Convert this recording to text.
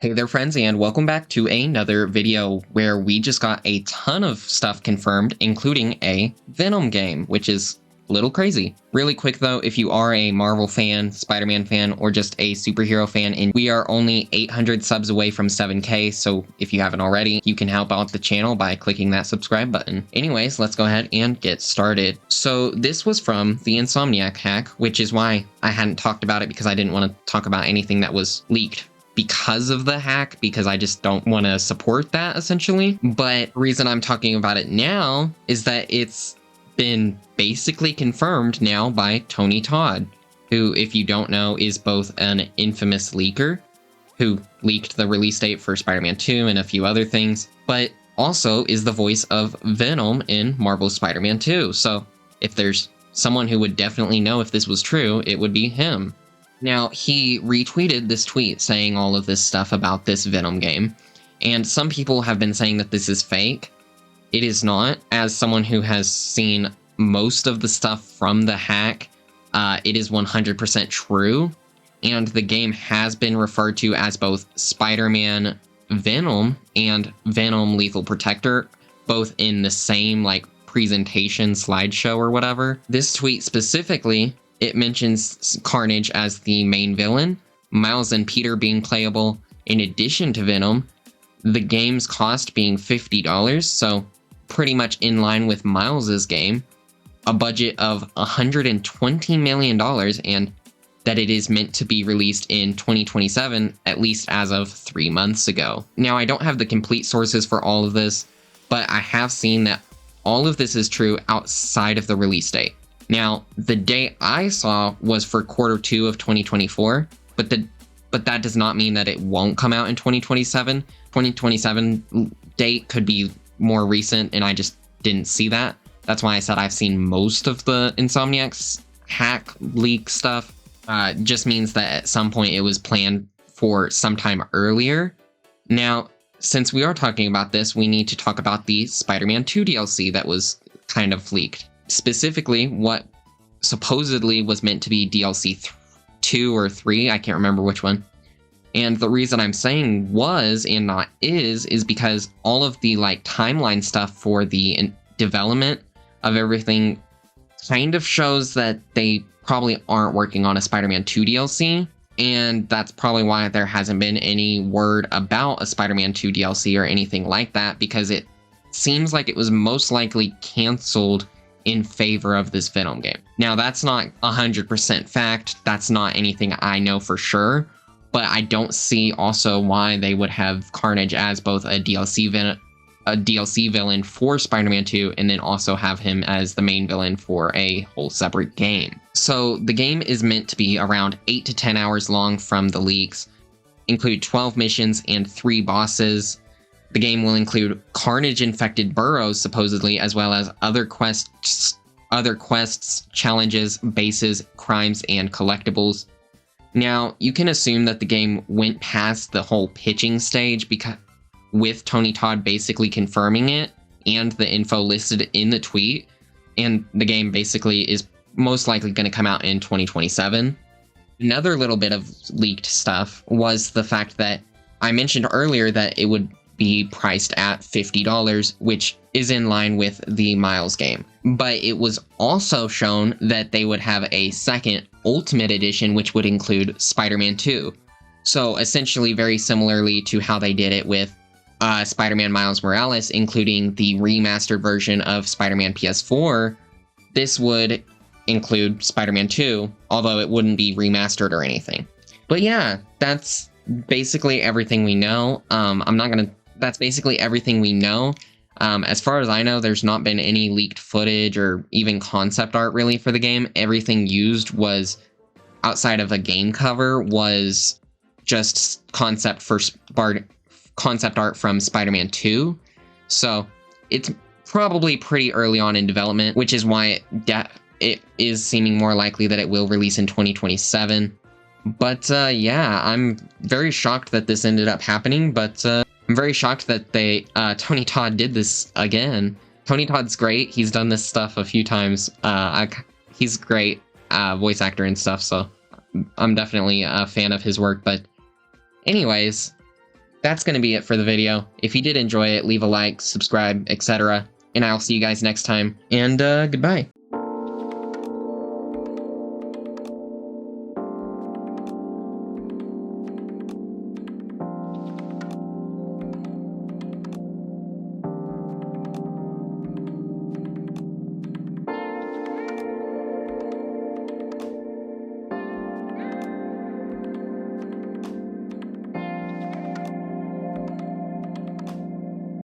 Hey there friends, and welcome back to another video where we just got a ton of stuff confirmed, including a Venom game, which is a little crazy. Really quick though, if you are a Marvel fan, Spider-Man fan, or just a superhero fan, and we are only 800 subs away from 7K, so if you haven't already, you can help out the channel by clicking that subscribe button. Anyways, let's go ahead and get started. So this was from the Insomniac hack, which is why I hadn't talked about it, because I didn't want to talk about anything that was leaked because of the hack, because I just don't want to support that essentially. But the reason I'm talking about it now is that it's been basically confirmed now by Todd, who, if you don't know, is both an infamous leaker who leaked the release date for Spider-Man 2 and a few other things, but also is the voice of Venom in Marvel's Spider-Man 2. So if there's someone who would definitely know if this was true, it would be him. Now, he retweeted this tweet saying all of this stuff about this Venom game, and some people have been saying that this is fake. It is not. As someone who has seen most of the stuff from the hack, it is 100% true, and the game has been referred to as both Spider-Man Venom and Venom Lethal Protector, both in the same, presentation slideshow or whatever. This tweet specifically, it mentions Carnage as the main villain, Miles and Peter being playable, in addition to Venom, the game's cost being $50, so pretty much in line with Miles's game, a budget of $120 million, and that it is meant to be released in 2027, at least as of 3 months ago. Now, I don't have the complete sources for all of this, but I have seen that all of this is true outside of the release date. Now, the date I saw was for Q2 of 2024, but that does not mean that it won't come out in 2027. 2027 date could be more recent, and I just didn't see that. That's why I said I've seen most of the Insomniac's hack leak stuff. Just means that at some point it was planned for sometime earlier. Now, since we are talking about this, we need to talk about the Spider-Man 2 DLC that was kind of leaked. Specifically, what supposedly was meant to be DLC 2 or 3, I can't remember which one. And the reason I'm saying was and not is because all of the timeline stuff for the development of everything kind of shows that they probably aren't working on a Spider-Man 2 DLC, and that's probably why there hasn't been any word about a Spider-Man 2 DLC or anything like that, because it seems like it was most likely canceled in favor of this Venom game. Now, that's not 100% fact. That's not anything I know for sure, but I don't see also why they would have Carnage as both a DLC villain for Spider-Man 2, and then also have him as the main villain for a whole separate game. So the game is meant to be around 8 to 10 hours long from the leaks, include 12 missions and 3 bosses. The game will include Carnage-infected burrows, supposedly, as well as other quests, challenges, bases, crimes, and collectibles. Now, you can assume that the game went past the whole pitching stage, because with Todd basically confirming it, and the info listed in the tweet, and the game basically is most likely going to come out in 2027. Another little bit of leaked stuff was the fact that I mentioned earlier that it would be priced at $50, which is in line with the Miles game. But it was also shown that they would have a second Ultimate Edition, which would include Spider-Man 2. So essentially very similarly to how they did it with Spider-Man Miles Morales, including the remastered version of Spider-Man PS4, this would include Spider-Man 2, although it wouldn't be remastered or anything. But yeah, that's basically everything we know. That's basically everything we know. As far as I know, there's not been any leaked footage or even concept art really for the game. Everything used was, outside of a game cover, was just concept art from Spider-Man 2. So it's probably pretty early on in development, which is why it is seeming more likely that it will release in 2027. But yeah, I'm very shocked that this ended up happening, but I'm very shocked that Todd did this again. Todd's great. He's done this stuff a few times. He's great voice actor and stuff, so I'm definitely a fan of his work. But anyways, that's going to be it for the video. If you did enjoy it, leave a like, subscribe, etc. And I'll see you guys next time. And goodbye.